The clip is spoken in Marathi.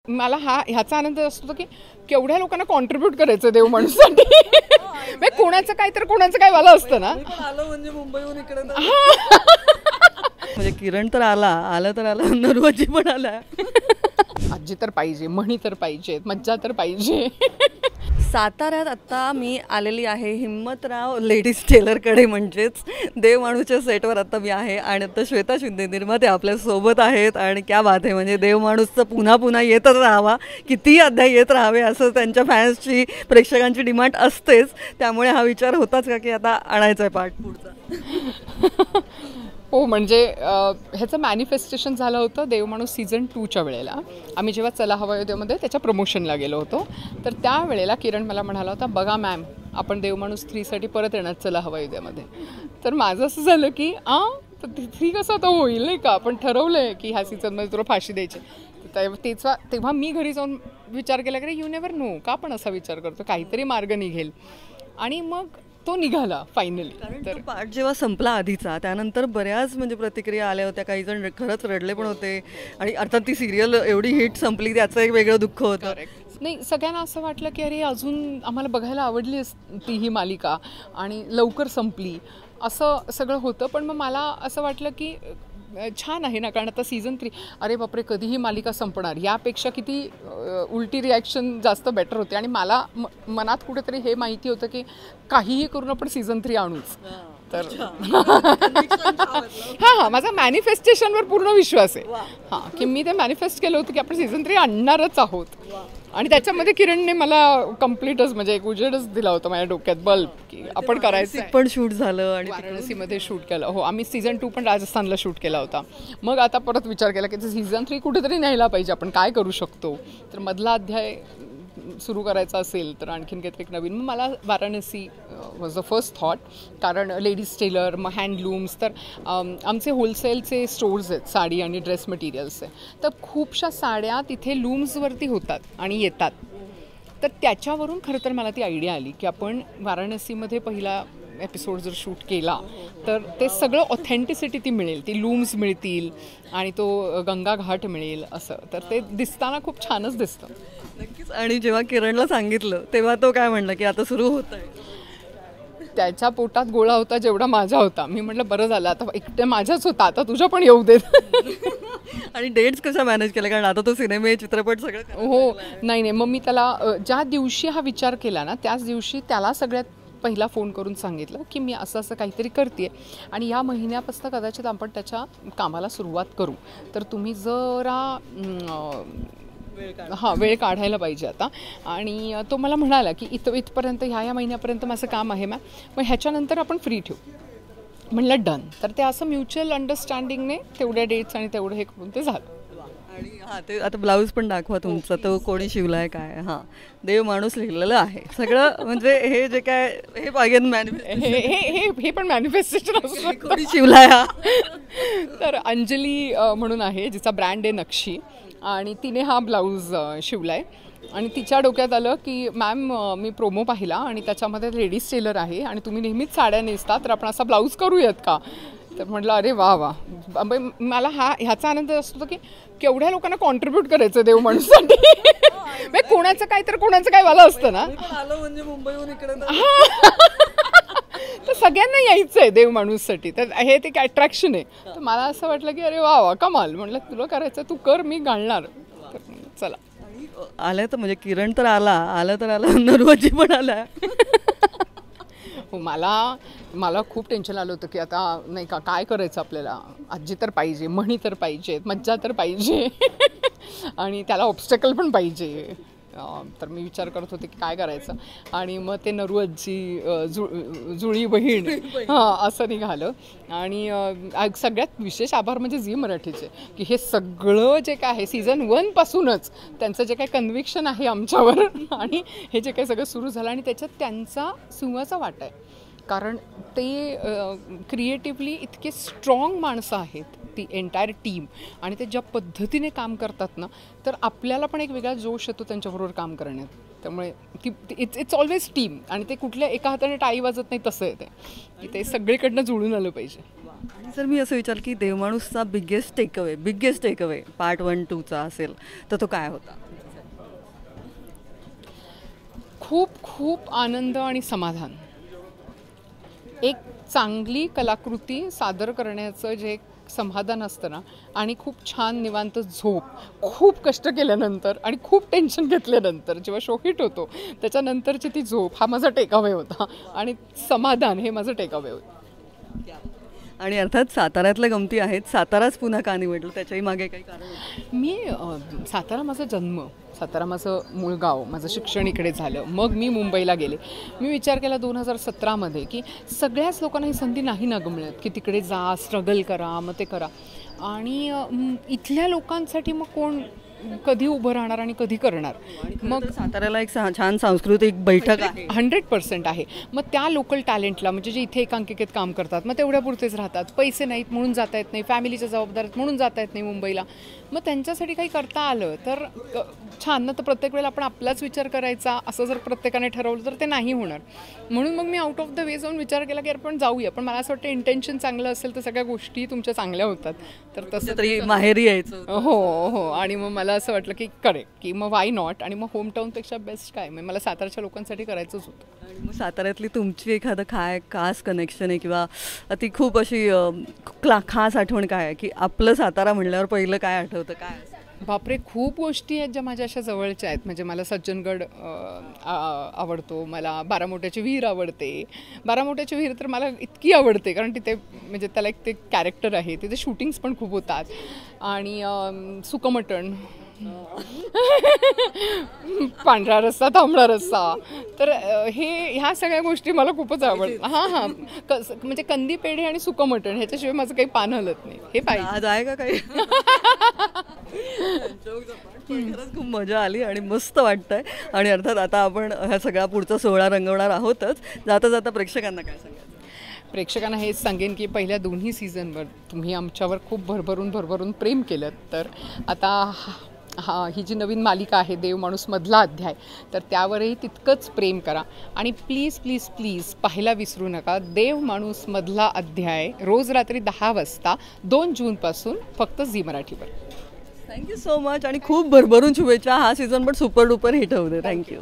मला ह्याचा आनंद असतो की केवढ्या लोकांना कॉन्ट्रीब्यूट करायचं देव माणूसाठी. म्हणजे कोणाचं काय तर कोणाचं काय वाला असतं ना. आलं म्हणजे मुंबईहून इकडे म्हणजे किरण तर आलं तर आलं, नरवजी पण आला. आजी तर पाहिजे, म्हणी तर पाहिजेत, मज्जा तर पाहिजे. साताऱ्यात आत्ता मी आलेली आहे हिम्मतराव लेडीज टेलरकडे, म्हणजेच देव माणूसच्या सेटवर आत्ता मी आहे. आणि आता श्वेता शिंदे निर्माते आपल्यासोबत आहेत. आणि क्या बात आहे, म्हणजे देव माणूसचं पुन्हा पुन्हा येतच राहावा, किती अध्याय येत राहावे असं त्यांच्या फॅन्सची, प्रेक्षकांची डिमांड असतेच. त्यामुळे हा विचार होताच का की आता आणायचा आहे पार्ट पुढचा. हो, म्हणजे ह्याचं मॅनिफेस्टेशन झालं होतं देव माणूस सीझन 2च्या वेळेला. आम्ही जेव्हा चला हवा युद्धेमध्ये त्याच्या प्रमोशनला गेलो होतो, तर त्यावेळेला किरण मला म्हणाला होता, बघा मॅम आपण देव माणूस 3साठी परत येणार चला हवा युद्धेमध्ये. तर माझं असं झालं की तर 3 कसं आता होईल नाही का, आपण ठरवलं आहे की ह्या सीझनमध्ये तुला फाशी द्यायची. तेव्हा मी घरी जाऊन विचार केला की यू नेवर नो, का पण असा विचार करतो, काहीतरी मार्ग निघेल. आणि मग तो निघाला फायनली. तर पार्ट जेव्हा संपला आधीचा, त्यानंतर बऱ्याच म्हणजे प्रतिक्रिया आल्या होत्या, काही जण खरंच रडले पण होते. आणि अर्थात ती सिरियल एवढी हिट संपली त्याचं एक वेगळं दुःख होतं. नाही, सगळ्यांना असं वाटलं की अरे अजून आम्हाला बघायला आवडली ती ही मालिका आणि लवकर संपली असं सगळं होतं. पण मग मला असं वाटलं की छान आहे ना, कारण आता सीझन 3 अरे बापरे कधीही मालिका संपणार यापेक्षा किती उलटी रिॲक्शन जास्त बेटर होते. आणि मला मनात कुठेतरी हे माहिती होतं की काहीही करून आपण सीझन 3 आणूच. तर हां, माझा मॅनिफेस्टेशनवर पूर्ण विश्वास आहे. हां, की मी ते मॅनिफेस्ट केलं होतं की आपण सीझन 3 आणणारच आहोत. आणि त्याच्यामध्ये किरणने मला कम्प्लीटच म्हणजे एक उजेडच दिला होता माझ्या डोक्यात, बल्ब, की आपण करायचं. पण शूट झालं आणि वाराणसीमध्ये शूट केलं. हो, आम्ही सीझन 2 पण राजस्थानला शूट केला होता. मग आता परत विचार केला की सीझन 3 कुठेतरी न्यायला पाहिजे, आपण काय करू शकतो. तर मधला अध्याय सुरू करायचा असेल तर आणखीन काहीतरी एक नवीन. मग मला Varanasi was the first thought, कारण लेडीज टेलर, मग हँडलूम्स, तर आमचे होलसेलचे स्टोर्स आहेत साडी आणि ड्रेस मटेरियल्सचे. तर खूपशा साड्या तिथे लूम्सवरती होतात आणि येतात. तर त्याच्यावरून खरं तर मला ती आयडिया आली की आपण वाराणसीमध्ये पहिला एपिसोड जर शूट केला तर ते सगळं ऑथेंटिसिटी ती मिळेल, ती लूम्स मिळतील आणि तो गंगा घाट मिळेल असं. तर ते दिसताना खूप छानच दिसतं. नक्कीच. आणि जेव्हा किरणला सांगितलं तेव्हा तो काय म्हणला की आता सुरू होत आहे? त्याच्या पोटात गोळा होता जेवढा माझा होता. मी म्हटलं बरं झालं, आता एकट्या माझ्याच होता, आता तुझ्या पण येऊ देत. आणि डेट्स कशा मॅनेज केल्या, कारण आता तो सिनेमे, चित्रपट सगळं. हो, नाही, मग मी त्याला ज्या दिवशी हा विचार केला ना त्याच दिवशी त्याला सगळ्यात पहिला फोन करून सांगितलं की मी असं असं काहीतरी करते आणि या महिन्यापासून कदाचित आपण त्याच्या कामाला सुरुवात करू. तर तुम्ही जरा वेळ काढायला पाहिजे आता. आणि तो मला म्हणाला की इथपर्यंत ह्या महिन्यापर्यंत माझं काम आहे मॅम, मग ह्याच्यानंतर आपण फ्री ठेवू. म्हणलं डन. तर ते असं म्युच्युअल अंडरस्टँडिंगने तेवढ्या डेट्स आणि तेवढं हे करून ते झालं. आणि ते आता ब्लाऊज पण दाखवा तुमचा, तो कोणी शिवलाय काय? हां, देव माणूस लिहिलेलं आहे सगळं. म्हणजे हे जे काय हे हे पण मॅनिफेस्टेशन असतं. कोणी शिवलाय हा? तर अंजली म्हणून आहे, जिचा ब्रँड आहे नक्षी, आणि तिने हा ब्लाऊज शिवलाय. आणि तिच्या डोक्यात आलं की मॅम मी प्रोमो पाहिला आणि त्याच्यामध्ये लेडीज टेलर आहे आणि तुम्ही नेहमीच साड्या नेसता, तर आपण असा ब्लाऊज करूयात का? तर म्हटलं अरे वा वा. मला ह्याचा आनंद असतो की केवढ्या लोकांना कॉन्ट्रीब्यूट करायचं देव माणूससाठी. म्हणजे कोणाचं काय तर कोणाचं काय वाला असतं ना. आलं म्हणजे मुंबईहून इकडे तर सगळ्यांना यायचं आहे देव माणूससाठी. तर हे ते अट्रॅक्शन आहे. तर मला असं वाटलं की अरे वा वा कमाल. म्हटलं तुला करायचं तू कर, मी घालणार. चला आलं. तर म्हणजे किरण तर आलं तर आलं, नरवजी पण आला. हो, मला खूप टेन्शन आलं होतं की आता नाही का काय करायचं आपल्याला. आजी तर पाहिजे, म्हणी तर पाहिजेत, मज्जा तर पाहिजे आणि त्याला ऑब्स्टॅकल पण पाहिजे. तर मी विचार करत होते की काय करायचं. आणि मग ते नरू आजी, जुळी बहीण, हां, असं निघालं. आणि सगळ्यात विशेष आभार म्हणजे झी मराठीचे, की हे सगळं जे काय आहे सीझन 1पासूनच त्यांचं जे काही कन्व्हिक्शन आहे आमच्यावर आणि हे जे काही सगळं सुरू झालं आणि त्याच्यात त्यांचा सिंहाचा वाटा आहे. कारण ते क्रिएटिव्हली इतके स्ट्रॉंग माणसं आहेत, ती एंटायर टीम, आणि ते ज्या पद्धतीने काम करतात ना, तर आपल्याला पण एक वेगळा जोश येतो त्यांच्याबरोबर काम करण्यात. त्यामुळे इट्स ऑलवेज टीम, आणि ते कुठल्या एका हाताने टाळी वाजत नाही तसं आहे की ते सगळीकडनं जुळून आलं पाहिजे. आणि जर मी असं विचार की देवमाणूसचा बिगेस्ट टेकअवे पार्ट 1-2चा असेल तर तो काय होता? खूप खूप आनंद आणि समाधान. एक चांगली कलाकृती सादर करण्याचं जे एक समाधान असतं ना, आणि खूप छान निवांत झोप, खूप कष्ट केल्यानंतर आणि खूप टेन्शन घेतल्यानंतर जेव्हा शो हिट होतो त्याच्यानंतरची ती झोप हा माझा टेकअवे होता, आणि समाधान हे माझं टेकअवे होतं. आणि अर्थात साताऱ्यातल्या गमती आहेत. साताराच पुन्हा का निवडलं, त्याच्याही मागे काही कारण होतं? मी सातारा माझा जन्म, सातारा माझं मूळ गाव, माझं शिक्षण इकडे झालं, मग मी मुंबईला गेले. मी विचार केला 2017मध्ये की सगळ्याच लोकांना ही संधी नाही ना गं मिळत की तिकडे जा, स्ट्रगल करा, मग ते करा. आणि इथल्या लोकांसाठी मग कोण कधी उभं राहणार आणि कधी करणार. मग साताऱ्याला एक छान सांस्कृतिक बैठक आहे. 100% आहे. मग त्या लोकल टॅलेंटला, म्हणजे जे इथे एकांकिकेत काम करतात, मग तेवढ्यापुरतेच राहतात, पैसे नाहीत म्हणून जाता येत नाही, फॅमिलीच्या जबाबदारीत म्हणून जाता येत नाही मुंबईला, मग त्यांच्यासाठी काही करता आलं तर छान ना. तर प्रत्येक वेळेला आपण आपलाच विचार करायचा असं जर प्रत्येकाने ठरवलं तर ते नाही होणार. म्हणून मग me out of the way जाऊन विचार केला की आपण जाऊया. पण मला असं वाटतं इंटेन्शन चांगलं असेल तर सगळ्या गोष्टी तुमच्या चांगल्या होतात. तर तसं तरी माहेरी यायचं. हो हो. आणि मग मला असं वाटलं की करेक्ट, की मग वाय नॉट. आणि मग होमटाऊनपेक्षा बेस्ट काय, मग मला सातारच्या लोकांसाठी करायचंच होतं. आणि मग साताऱ्यातली तुमची एखादं खास कनेक्शन आहे किंवा ती खूप अशी खास आठवण काय आहे, की आपलं सातारा म्हणल्यावर पहिलं काय आठवतं, काय? बापरे, खूप गोष्टी आहेत ज्या माझ्या अशा जवळच्या आहेत. म्हणजे मला सज्जनगड आवडतो, मला बारामोट्याची विहीर आवडते. बारामोट्याची विहीर तर मला इतकी आवडते कारण तिथे म्हणजे त्याला एक ते कॅरेक्टर आहे, तिथे शूटिंग्स पण खूप होतात. आणि सुकं मटण, पांढरा रस्सा, तांबडा रस्सा, तर ह्या सगळ्या गोष्टी मला खूपच आवडतात. हां, म्हणजे कंदी पेढे आणि सुकं मटण ह्याच्याशिवाय माझं काही पान हलत नाही. हे पाहिजे. आज आहे का काही? खरंच खूप मजा आली आणि मस्त वाटतंय. आणि अर्थात आता आपण हा सगळा पुढचा सोहळा रंगवणार आहोतच. जाता जाता प्रेक्षकांना काय सांगायचं? प्रेक्षकांना हेच सांगेन की पहिल्या 2ही सीझनवर तुम्ही आमच्यावर खूप भरभरून प्रेम केलं, तर आता ही जी नवीन मालिका आहे देव माणूस मधला अध्याय, तर त्यावरही तितकंच प्रेम करा. आणि प्लीज प्लीज प्लीज पाहायला विसरू नका देव माणूस मधला अध्याय, रोज रात्री 10 वाजता 2 जूनपासून फक्त झी मराठीवर. थँक्यू सो मच आणि खूप भरभरून शुभेच्छा. हा सीझन पण सुपर डुपर हिट होऊ दे. थँक्यू.